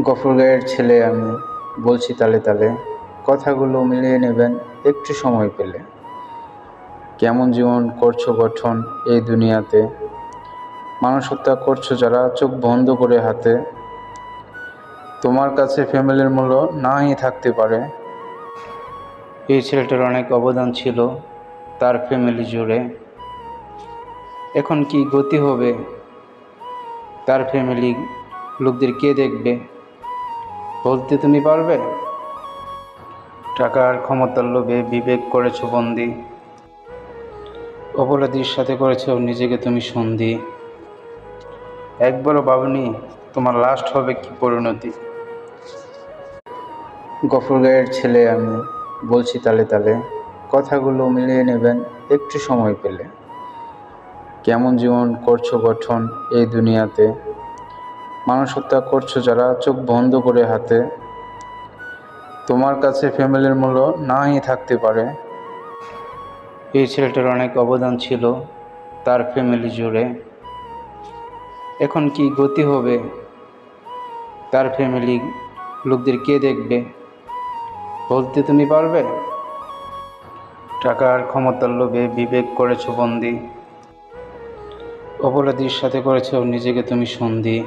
গফুর গায়ের ছেলে আমি, বলছি তালে তালে, কথাগুলো মিলিয়ে নেবেন একটু সময় পেলে। কেমন জীবন করছো গঠন এই দুনিয়াতে, মানুষ হত্যা করছো যারা চোখ বন্ধ করে হাতে। তোমার কাছে ফ্যামিলির মূল্য নাই থাকতে পারে। এই ছেলেটার অনেক অবদান ছিল তার ফ্যামিলি জুড়ে। এখন কি গতি হবে, তার ফ্যামিলি লোকদের কে দেখবে, বলতে তুমি পারবে? টাকার ক্ষমতার লোভে বিবেক করেছো বন্দি, অপরাধীর সাথে করেছো নিজেকে তুমি সন্ধি। একবারও ভাবনি তোমার লাস্ট হবে কি পরিণতি। গফুর গায়ের ছেলে আমি, বলছি তালে তালে, কথাগুলো মিলিয়ে নেবেন একটু সময় পেলে। কেমন জীবন করছো গঠন এই দুনিয়াতে, মানুষ হত্যা করছো যারা চোখ বন্ধ করে হাতে। তোমার কাছে ফ্যামিলির মূল্য নাই থাকতে পারে। এই ছেলেটার অনেক অবদান ছিল তার ফ্যামিলি জুড়ে। এখন কি গতি হবে, তার ফ্যামিলি লোকদের কে দেখবে, বলতে তুমি পারবে? টাকার ক্ষমতার লোভে বিবেক করেছো বন্দি, অপরাধীর সাথে করেছো নিজেকে তুমি সন্ধি।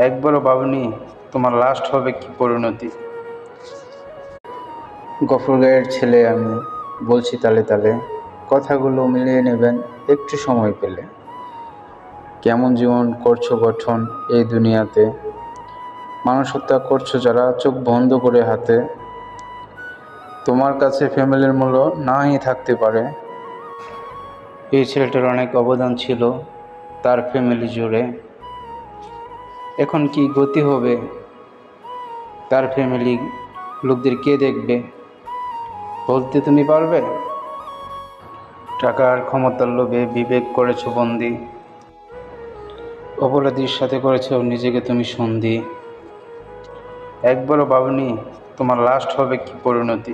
একবারও ভাবনি তোমার লাস্ট হবে কি পরিণতি। গফুর গায়ের ছেলে আমি, বলছি তালে তালে, কথাগুলো মিলিয়ে নেবেন একটু সময় পেলে। কেমন জীবন করছো গঠন এই দুনিয়াতে, মানুষ হত্যা করছো যারা চোখ বন্ধ করে হাতে। তোমার কাছে ফ্যামিলির মূল্য নাই থাকতে পারে। এই ছেলেটার অনেক অবদান ছিল তার ফ্যামিলি জুড়ে। এখন কি গতি হবে, তার ফ্যামিলি লোকদের কে দেখবে, বলতে তুমি পারবে? টাকার ক্ষমতার লোভে বিবেক করেছো বন্দি, অপরাধীর সাথে করেছো নিজেকে তুমি সন্ধি। একবারও ভাবনি তোমার লাস্ট হবে কি পরিণতি।